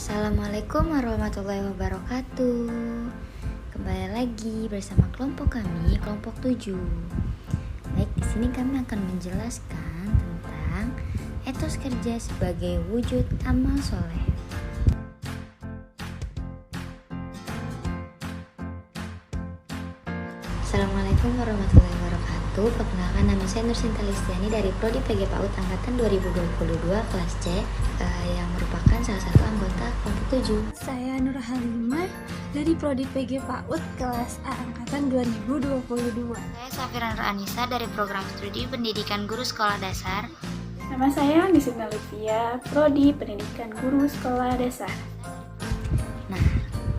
Assalamualaikum warahmatullahi wabarakatuh. Kembali lagi bersama kelompok kami, kelompok 7. Baik, di sini kami akan menjelaskan tentang etos kerja sebagai wujud amal soleh. Assalamualaikum warahmatullahi wabarakatuh. Perkenalkan, nama saya Nursinta Listiani dari Prodi PG PAUD Angkatan 2022 kelas C, yang merupakan salah satu anggota kelompok 7. Saya Nur Halimah dari Prodi PG PAUD kelas A Angkatan 2022. Saya Safira Nur Anissa dari program studi Pendidikan Guru Sekolah Dasar. Nama saya Nisina Livia, Prodi Pendidikan Guru Sekolah Dasar. Nah,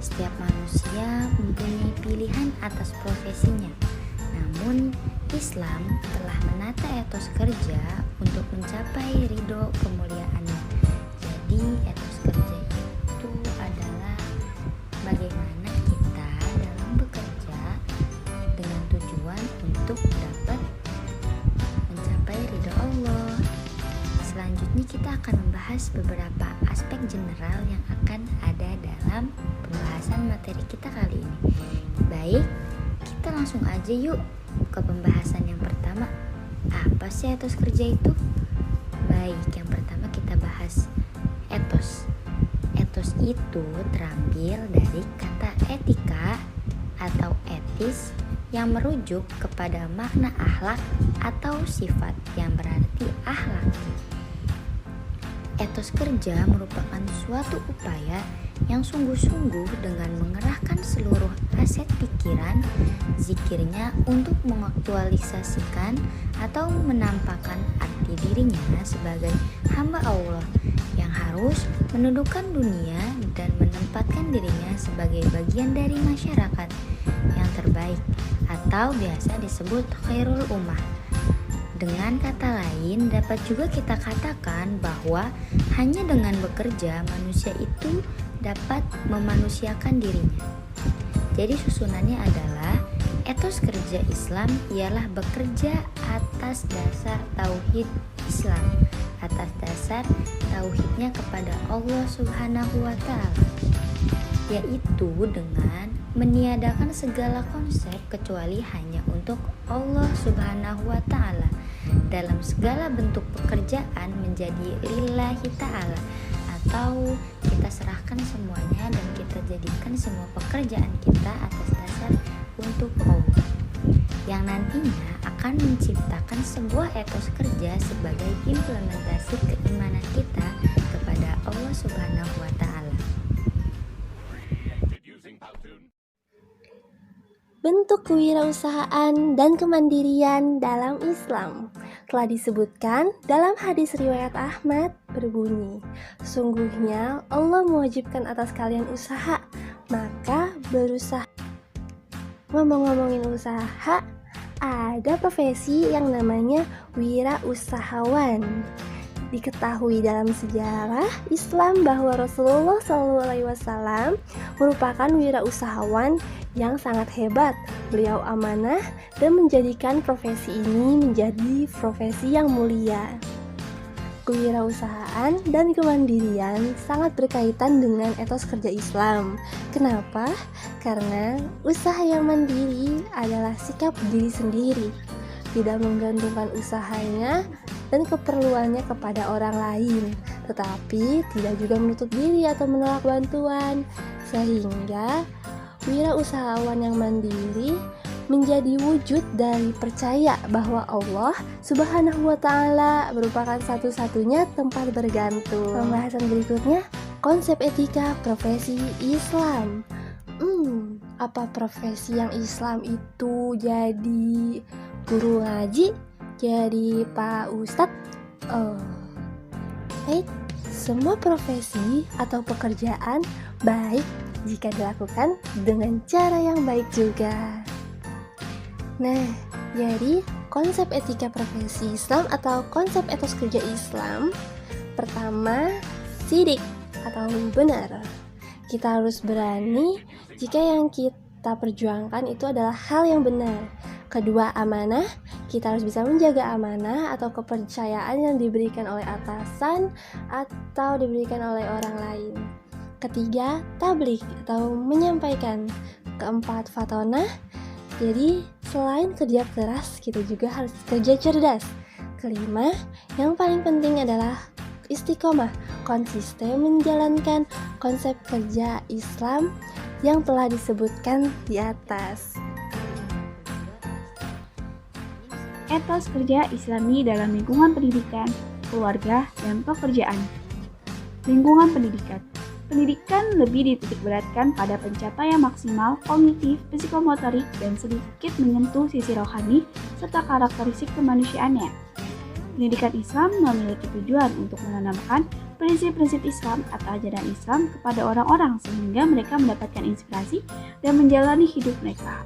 setiap manusia mempunyai pilihan atas profesinya. Namun, Islam telah menata etos kerja untuk mencapai ridho kemuliaannya. Jadi, etos kerja itu adalah bagaimana kita dalam bekerja dengan tujuan untuk dapat mencapai ridho Allah. Selanjutnya kita akan membahas beberapa aspek general yang akan ada dalam pembahasan materi kita kali ini. Baik, kita langsung aja yuk ke pembahasan yang pertama. Apa sih etos kerja itu? Baik, yang pertama kita bahas etos. Etos itu terambil dari kata etika atau etis yang merujuk kepada makna akhlak atau sifat yang berarti akhlak. Etos kerja merupakan suatu upaya yang sungguh-sungguh dengan mengerahkan seluruh aset pikiran, zikirnya untuk mengaktualisasikan atau menampakkan arti dirinya sebagai hamba Allah yang harus menundukkan dunia dan menempatkan dirinya sebagai bagian dari masyarakat yang terbaik atau biasa disebut khairul ummah. Dengan kata lain, dapat juga kita katakan bahwa hanya dengan bekerja manusia itu dapat memanusiakan dirinya. Jadi susunannya adalah etos kerja Islam ialah bekerja atas dasar tauhid Islam, atas dasar tauhidnya kepada Allah Subhanahu wa Ta'ala, yaitu dengan meniadakan segala konsep kecuali hanya untuk Allah Subhanahu wa Ta'ala. Dalam segala bentuk pekerjaan menjadi lillahi ta'ala, atau kita serahkan semuanya dan kita jadikan semua pekerjaan kita atas dasar untuk Allah, yang nantinya akan menciptakan sebuah etos kerja sebagai implementasi keimanan kita kepada Allah Subhanahu wa Ta'ala. Bentuk kewirausahaan dan kemandirian dalam Islam telah disebutkan dalam hadis riwayat Ahmad berbunyi, sungguhnya Allah mewajibkan atas kalian usaha, maka berusaha. Ngomong-ngomongin usaha, ada profesi yang namanya wirausahawan. Diketahui dalam sejarah Islam bahwa Rasulullah SAW merupakan wirausahawan yang sangat hebat. Beliau amanah dan menjadikan profesi ini menjadi profesi yang mulia. Kewirausahaan dan kemandirian sangat berkaitan dengan etos kerja Islam. Kenapa? Karena usaha yang mandiri adalah sikap diri sendiri, tidak menggantungkan usahanya dan keperluannya kepada orang lain, tetapi tidak juga menutup diri atau menolak bantuan, sehingga wirausahawan yang mandiri menjadi wujud dari percaya bahwa Allah Subhanahu wa Ta'ala merupakan satu-satunya tempat bergantung. Pembahasan berikutnya, konsep etika profesi Islam. Apa profesi yang Islam itu? Jadi guru ngaji, jadi Pak Ustadz? Semua profesi atau pekerjaan baik jika dilakukan dengan cara yang baik juga. Nah, jadi konsep etika profesi Islam atau konsep etos kerja Islam, pertama, sidik atau benar. Kita harus berani jika yang kita perjuangkan itu adalah hal yang benar. Kedua, amanah. Kita harus bisa menjaga amanah atau kepercayaan yang diberikan oleh atasan atau diberikan oleh orang lain. Ketiga, tabligh atau menyampaikan. Keempat, fatonah. Jadi selain kerja keras, kita juga harus kerja cerdas. Kelima, yang paling penting adalah istiqomah, konsisten menjalankan konsep kerja Islam yang telah disebutkan di atas. Etos kerja Islami dalam lingkungan pendidikan, keluarga, dan pekerjaan. Lingkungan pendidikan. Pendidikan lebih dititikberatkan pada pencapaian maksimal kognitif, psikomotorik, dan sedikit menyentuh sisi rohani serta karakteristik kemanusiaannya. Pendidikan Islam memiliki tujuan untuk menanamkan prinsip-prinsip Islam atau ajaran Islam kepada orang-orang sehingga mereka mendapatkan inspirasi dan menjalani hidup mereka.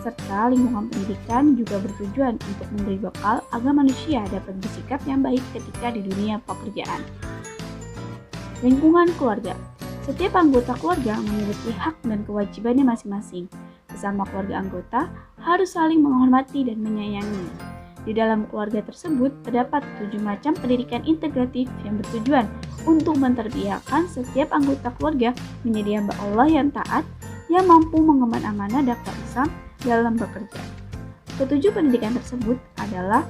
Serta lingkungan pendidikan juga bertujuan untuk memberi bekal agar manusia dapat bersikap yang baik ketika di dunia pekerjaan. Lingkungan keluarga. Setiap anggota keluarga memiliki hak dan kewajibannya masing-masing. Sesama keluarga anggota harus saling menghormati dan menyayangi. Di dalam keluarga tersebut terdapat 7 macam pendidikan integratif yang bertujuan untuk menterbiakan setiap anggota keluarga menjadi hamba Allah yang taat, yang mampu mengemban amanah dakwah Islam dalam bekerja. Ketujuh pendidikan tersebut adalah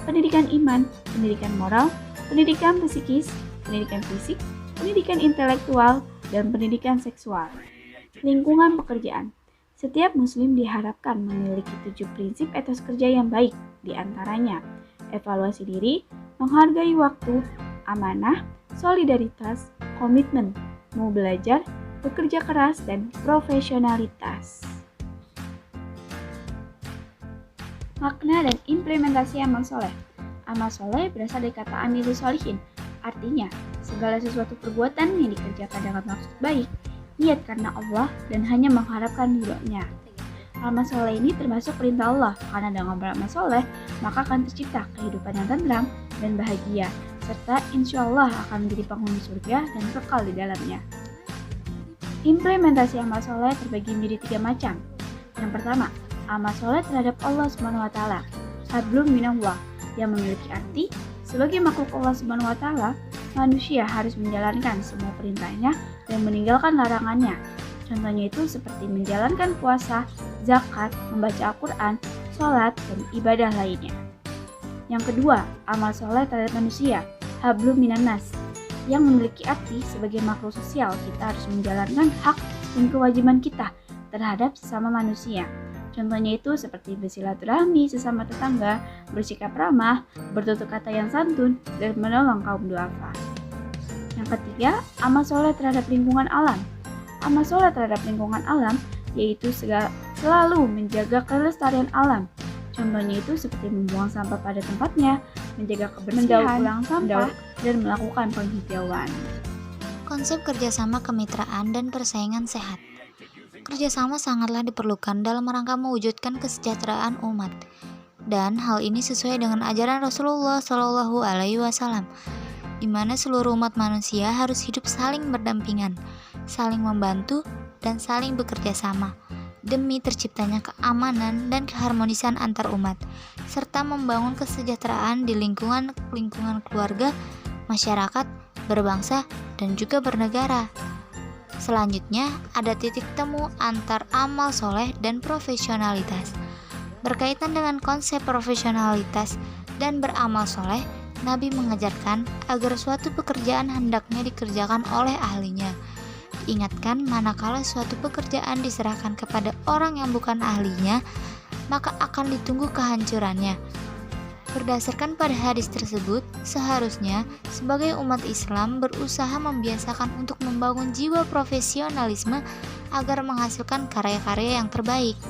pendidikan iman, pendidikan moral, pendidikan psikis, pendidikan fisik, pendidikan intelektual, dan pendidikan seksual. Lingkungan pekerjaan. Setiap muslim diharapkan memiliki 7 prinsip etos kerja yang baik, di antaranya evaluasi diri, menghargai waktu, amanah, solidaritas, komitmen, mau belajar, bekerja keras, dan profesionalitas. Makna dan implementasi amal soleh. Amal soleh berasal dari kata amilus solihin, artinya segala sesuatu perbuatan yang dikerjakan dengan maksud baik, niat karena Allah, dan hanya mengharapkan ridho-Nya. Amal soleh ini termasuk perintah Allah, karena dengan beramal soleh maka akan tercipta kehidupan yang tenang dan bahagia, serta insya Allah akan menjadi penghuni surga dan kekal di dalamnya. Implementasi amal soleh terbagi menjadi 3 macam. Yang pertama, amal soleh terhadap Allah SWT, hablum minallah, yang memiliki arti sebagai makhluk Allah SWT, manusia harus menjalankan semua perintahnya dan meninggalkan larangannya. Contohnya itu seperti menjalankan puasa, zakat, membaca Al-Quran, sholat, dan ibadah lainnya. Yang kedua, amal soleh terhadap manusia, hablum minannas, yang memiliki arti sebagai makhluk sosial. Kita harus menjalankan hak dan kewajiban kita terhadap sesama manusia. Contohnya itu seperti bersilaturahmi sesama tetangga, bersikap ramah, bertutur kata yang santun, dan menolong kaum duafa. Yang ketiga, amal soleh terhadap lingkungan alam. Amal soleh terhadap lingkungan alam yaitu selalu menjaga kelestarian alam. Contohnya itu seperti membuang sampah pada tempatnya, menjaga kebersihan, mendaur ulang sampah, dan melakukan penghijauan. Konsep kerjasama, kemitraan, dan persaingan sehat. Kerjasama sangatlah diperlukan dalam rangka mewujudkan kesejahteraan umat, dan hal ini sesuai dengan ajaran Rasulullah Shallallahu Alaihi Wasallam, di mana seluruh umat manusia harus hidup saling berdampingan, saling membantu, dan saling bekerja sama demi terciptanya keamanan dan keharmonisan antar umat, serta membangun kesejahteraan di lingkungan keluarga, masyarakat, berbangsa, dan juga bernegara. Selanjutnya, ada titik temu antar amal soleh dan profesionalitas. Berkaitan dengan konsep profesionalitas dan beramal soleh, Nabi mengajarkan agar suatu pekerjaan hendaknya dikerjakan oleh ahlinya. Diingatkan manakala suatu pekerjaan diserahkan kepada orang yang bukan ahlinya, maka akan ditunggu kehancurannya. Berdasarkan pada hadis tersebut, seharusnya sebagai umat Islam berusaha membiasakan untuk membangun jiwa profesionalisme agar menghasilkan karya-karya yang terbaik.